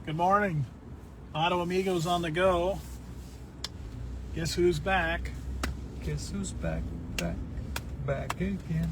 Good morning. Auto Amigos on the go. Guess who's back? Guess who's back again?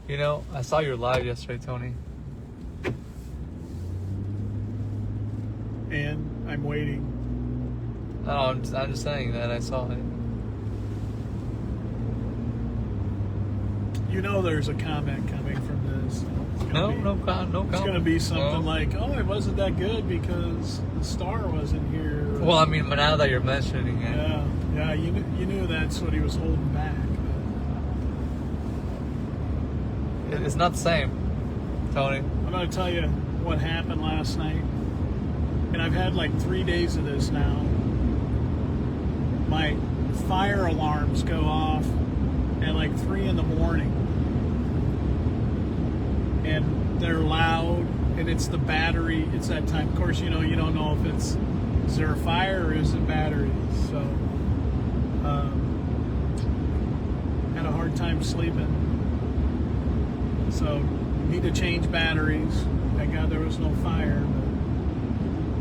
You know, I saw your live yesterday, Tony. And I'm waiting. No, I'm just saying that I saw it. You know there's a comment coming from this. No comment. It's going to be something like, oh, it wasn't that good because the star wasn't here. Well, I mean, but now that you're mentioning it. Yeah, you knew that's what he was holding back. It's not the same, Tony. I'm going to tell you what happened last night. And I've had like 3 days of this now. My fire alarms go off at like 3 in the morning. And they're loud, and it's the battery. It's that time. Of course, you don't know if is there a fire or is it battery. So, had a hard time sleeping. So, need to change batteries. Thank God there was no fire.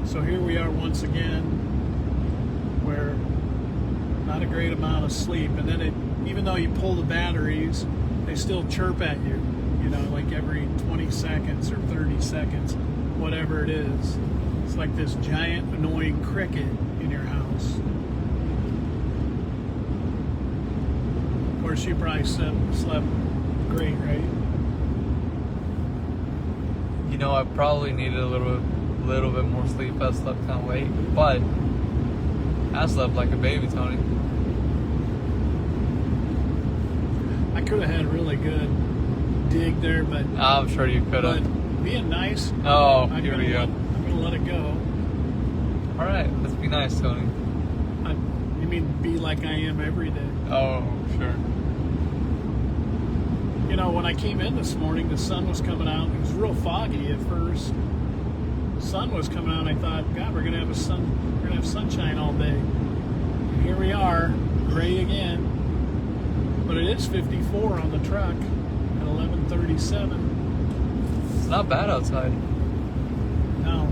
So here we are once again, where not a great amount of sleep. And then even though you pull the batteries, they still chirp at you. Like every 20 seconds or 30 seconds, whatever it is. It's like this giant annoying cricket in your house. Of course, you probably slept great, right? You know, I probably needed a little bit more sleep. I slept kind of late, but I slept like a baby, Tony. I could have had a really good dig there, but I'm sure you could have. But being nice, Here we go. I'm gonna let it go. All right, let's be nice, Tony. You mean be like I am every day? Oh, sure. When I came in this morning, the sun was coming out. It was real foggy at first. The sun was coming out. I thought, God, we're gonna have sunshine all day. And here we are, gray again. But it is 54 on the truck. 11:37. It's not bad outside. No.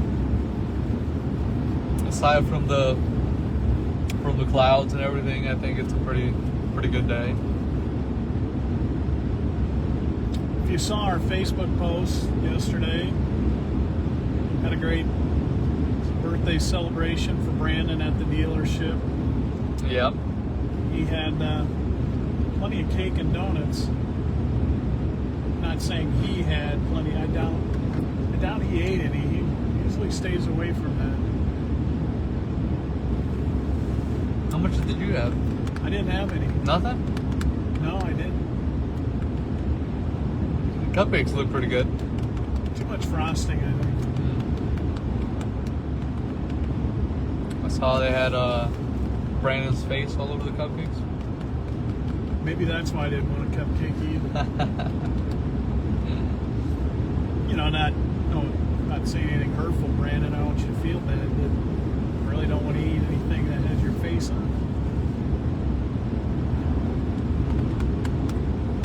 Aside from the clouds and everything, I think it's a pretty good day. If you saw our Facebook post yesterday, had a great birthday celebration for Brandon at the dealership. Yep. He had plenty of cake and donuts. Not saying he had plenty. I doubt he ate any. He usually stays away from that. How much did you have? I didn't have any. Nothing? No, I didn't. Cupcakes look pretty good. Too much frosting, I think. I saw they had Brandon's face all over the cupcakes. Maybe that's why I didn't want a cupcake either. Not saying anything hurtful, Brandon. I don't want you to feel bad, but I really don't want to eat anything that has your face on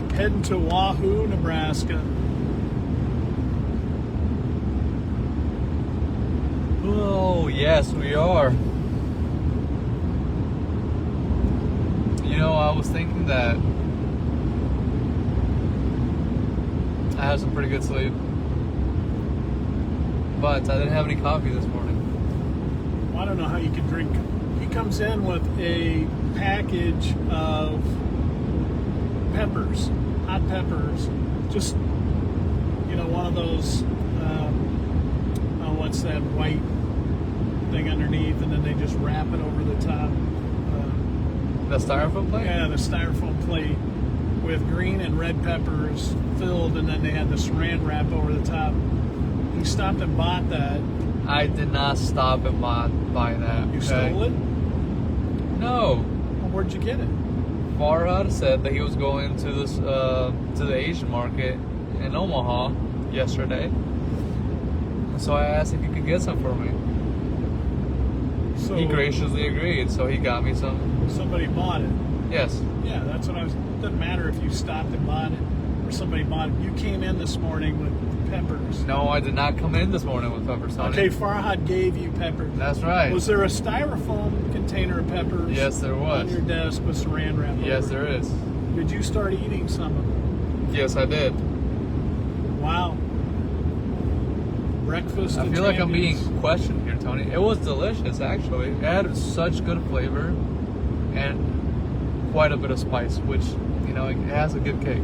it. Heading to Wahoo, Nebraska. Oh, yes, we are. I was thinking that I had some pretty good sleep, but I didn't have any coffee this morning. Well, I don't know how you can drink. He comes in with a package of peppers, hot peppers, just, one of those, what's that white thing underneath, and then they just wrap it over the top. The styrofoam plate? Yeah, the styrofoam plate with green and red peppers filled, and then they had the saran wrap over the top. He stopped and bought that. I did not stop and buy that. You stole it? No. Well, where'd you get it? Farhad said that he was going to this to the Asian market in Omaha yesterday. So I asked if he could get some for me. So he graciously agreed, so he got me some. Somebody bought it? Yes. Yeah, that's what I was... It doesn't matter if you stopped and bought it or somebody bought it. You came in this morning with peppers. No, I did not come in this morning with peppers, Tony. Okay, Farhad gave you peppers. That's right. Was there a styrofoam container of peppers? Yes, there was. On your desk with saran wrap over Yes, it? there is. Did you start eating some of them? Yes, I did. Wow. Breakfast. I feel like I'm being questioned here, Tony. It was delicious, actually. It had such good flavor and quite a bit of spice, which, you know, it has a good kick.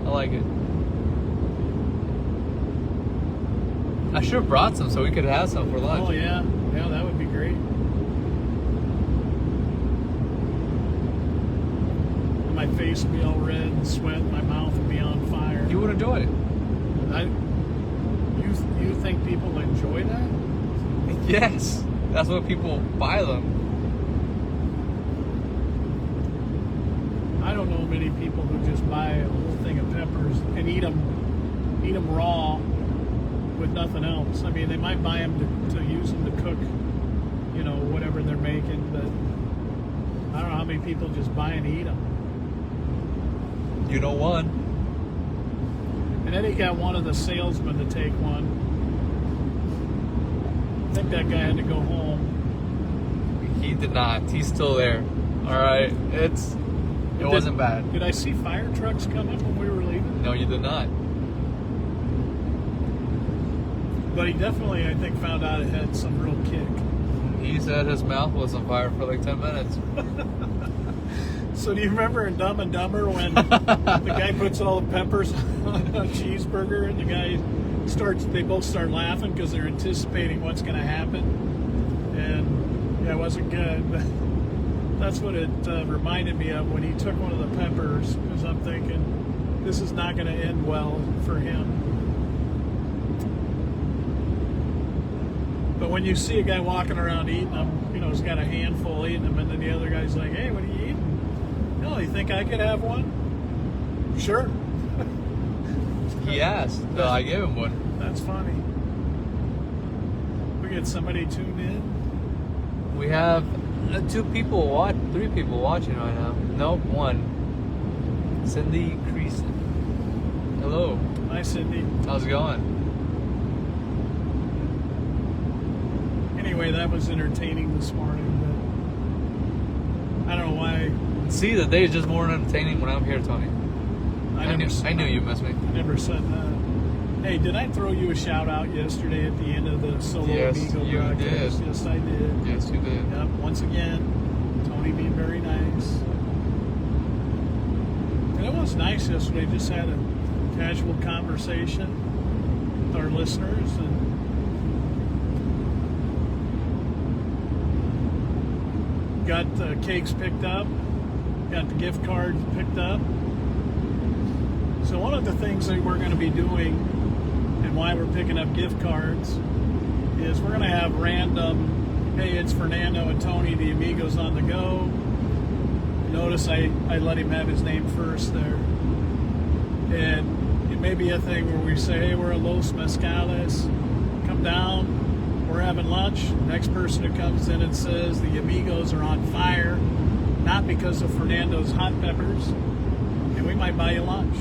I like it. I should have brought some so we could have some for lunch. Oh, yeah. Yeah, that would be great. My face would be all red and sweat. My mouth would be on fire. You would enjoy it. You think people enjoy that? Yes. That's what people buy them. I don't know many people who just buy a whole thing of peppers and eat them raw with nothing else. I mean, they might buy them to use them to cook, you know, whatever they're making, but I don't know how many people just buy and eat them. You know one. And then he got one of the salesmen to take one. I think that guy had to go home. He did not. He's still there. All right. It wasn't bad. Did I see fire trucks coming when we were leaving? No, you did not. But he definitely, I think, found out it had some real kick. He said his mouth was on fire for like 10 minutes. So do you remember in Dumb and Dumber when the guy puts all the peppers on a cheeseburger and the guy they both start laughing because they're anticipating what's going to happen? And yeah, it wasn't good. But that's what it reminded me of when he took one of the peppers, because I'm thinking this is not going to end well for him. But when you see a guy walking around eating them, you know, he's got a handful eating them, and then the other guy's like, hey, what are you eating? No, you think I could have one? Sure. He asked. So I gave him one. That's funny. We get somebody tuned in. We have 3 people watching right now. Nope, 1. Cindy Creason. Hello. Hi, Cindy. How's it going? Anyway, that was entertaining this morning, but I don't know why. See, the day is just more entertaining when I'm here, Tony. I knew you missed me. I never said that. Hey, did I throw you a shout out yesterday at the end of the solo Yes, Amigo you broadcast? did. Yes, I did. Yes, you did. Yep, once again, Tony being very nice. And it was nice yesterday. Just had a casual conversation with our listeners and got the cakes picked up, got the gift cards picked up. So one of the things that we're going to be doing and why we're picking up gift cards is we're going to have random, hey, it's Fernando and Tony, the Amigos on the go. Notice I let him have his name first there. And it may be a thing where we say, hey, we're at Los Mezcales, come down, we're having lunch. Next person who comes in and says the Amigos are on fire, not because of Fernando's hot peppers, and we might buy you lunch.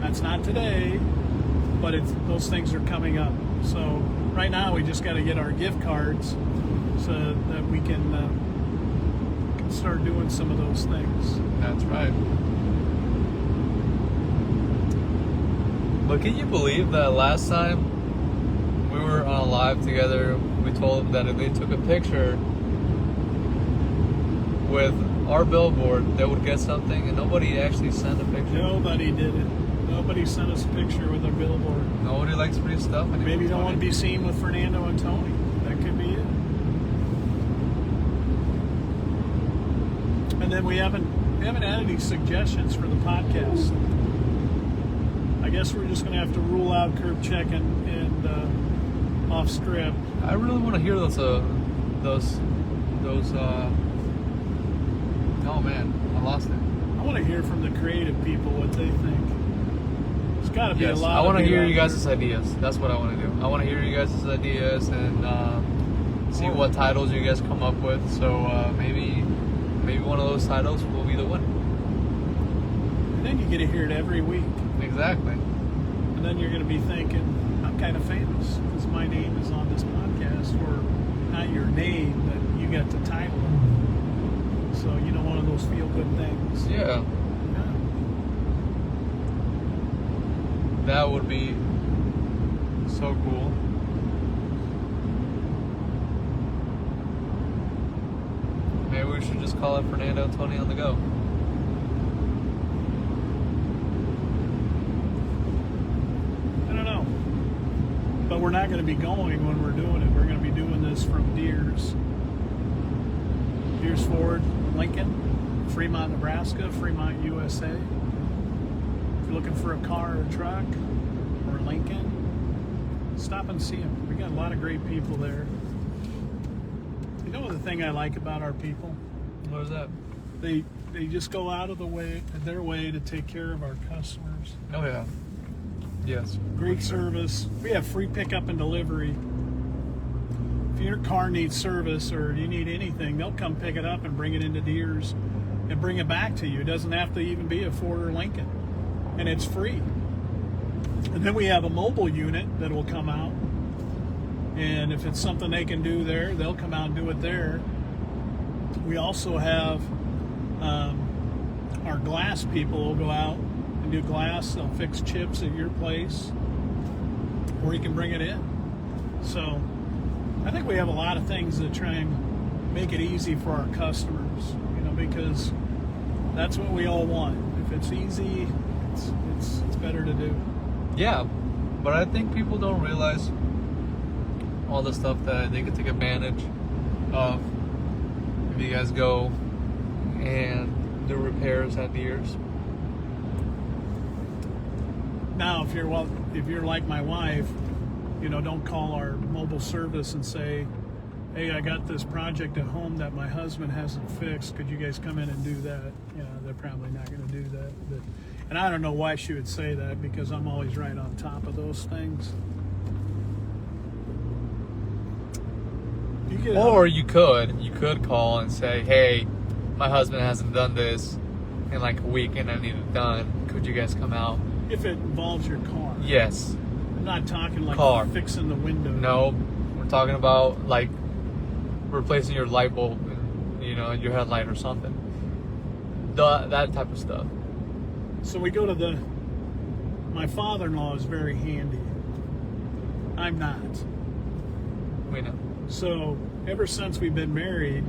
That's not today, but those things are coming up. So right now we just got to get our gift cards so that we can start doing some of those things. That's right. But can you believe that last time we were on a live together, we told them that if they took a picture with our billboard, they would get something, and nobody actually sent a picture. Nobody did it. Nobody sent us a picture with our billboard. Nobody likes free stuff anymore. Maybe you don't want to be seen with Fernando and Tony. That could be it. And then we haven't had any suggestions for the podcast. I guess we're just going to have to rule out curb checking and off script. I really want to hear those. Oh man, I lost it. I want to hear from the creative people what they think. There's got to be a lot. I want to hear you out guys' ideas. That's what I want to do. I want to hear you guys' ideas and see what titles you guys come up with. So maybe one of those titles will be the one. And then you get to hear it every week. Exactly. And And then you're going to be thinking, I'm kind of famous because my name is on this podcast, or not your name, but you got the title. So, one of those feel-good things. Yeah. That would be so cool. Maybe we should just call it Fernando and Tony on the go. I don't know. But we're not going to be going when we're doing it. We're going to be doing this from Deers Ford, Lincoln, Fremont, Nebraska, Fremont, USA. If you're looking for a car or a truck or a Lincoln, stop and see them. We got a lot of great people there. You know the thing I like about our people? What is that? They just go out of their way to take care of our customers. Oh yeah. Yes. Great service. We have free pickup and delivery. If your car needs service or you need anything, they'll come pick it up and bring it into Deers and bring it back to you. It doesn't have to even be a Ford or Lincoln. And it's free. And then we have a mobile unit that will come out. And if it's something they can do there, they'll come out and do it there. We also have our glass people will go out and do glass. They'll fix chips at your place, or you can bring it in. So I think we have a lot of things that try and make it easy for our customers, because that's what we all want. If it's easy, it's better to do. Yeah, but I think people don't realize all the stuff that they can take advantage of if you guys go and do repairs at Deers. Now, if you're like my wife, don't call our mobile service and say, hey, I got this project at home that my husband hasn't fixed. Could you guys come in and do that? They're probably not going to do that. And I don't know why she would say that, because I'm always right on top of those things. Or you could call and say, hey, my husband hasn't done this in like a week and I need it done. Could you guys come out? If it involves your car. Yes. I'm not talking like car. Fixing the window. No, we're talking about like replacing your light bulb, your headlight or something. That type of stuff. So we go to my father-in-law is very handy. I'm not. We know. So ever since we've been married,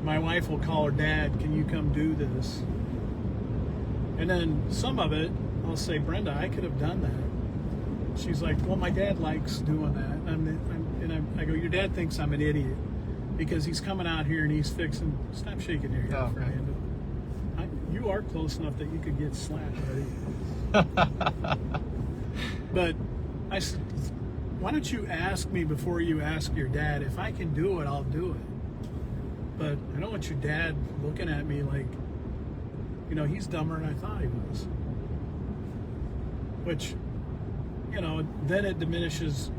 my wife will call her dad, can you come do this? And then some of it, I'll say, Brenda, I could have done that. She's like, well, my dad likes doing that. I go, your dad thinks I'm an idiot because he's coming out here and he's fixing. Stop shaking your head, Fernando. You are close enough that you could get slapped, buddy. But I said, why don't you ask me before you ask your dad? If I can do it, I'll do it. But I don't want your dad looking at me like, he's dumber than I thought he was. Which, then it diminishes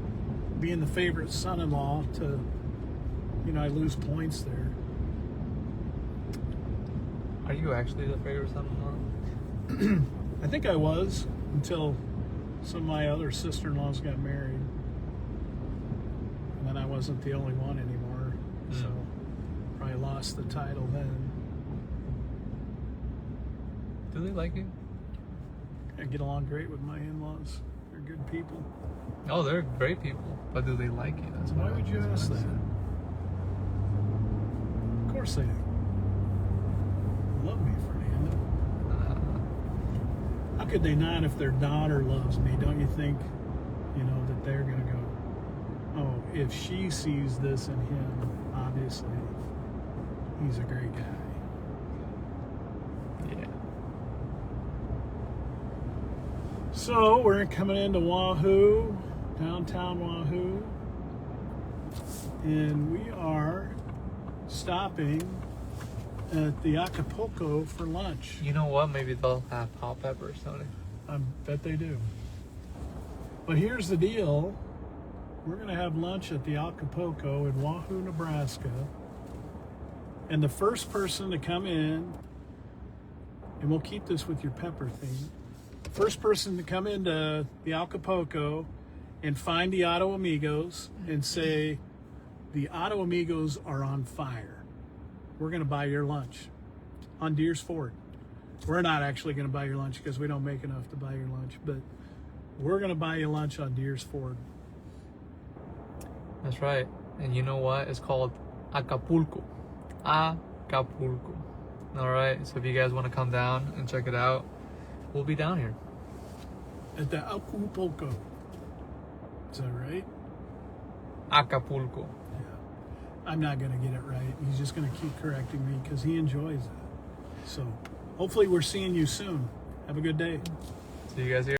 being the favorite son-in-law to, I lose points there. Are you actually the favorite son-in-law? I think I was until some of my other sister-in-laws got married. And then I wasn't the only one anymore. So probably lost the title then. Do they like you? I get along great with my in-laws. They're good people. Oh, they're great people. But do they like you? That's Why would you ask that? Of course they do. Love me, Fernando. How could they not if their daughter loves me? Don't you think, that they're going to go, oh, if she sees this in him, obviously, he's a great guy. Yeah. So we're coming into Wahoo, downtown Wahoo, and we are stopping at the Acapulco for lunch. You know what? Maybe they'll have hot peppers, Tony. I bet they do. But here's the deal. We're going to have lunch at the Acapulco in Wahoo, Nebraska. And the first person to come in, and we'll keep this with your pepper thing, first person to come into the Acapulco and find the Auto Amigos and say, the Auto Amigos are on fire, we're going to buy your lunch on Deers Ford. We're not actually going to buy your lunch because we don't make enough to buy your lunch, but we're going to buy you lunch on Deers Ford. That's right. And you know what? It's called Acapulco. Acapulco. All right. So if you guys want to come down and check it out, we'll be down here. At the Acapulco. Is that right? Acapulco. Yeah. I'm not going to get it right. He's just going to keep correcting me because he enjoys it. So hopefully we're seeing you soon. Have a good day. See you guys here.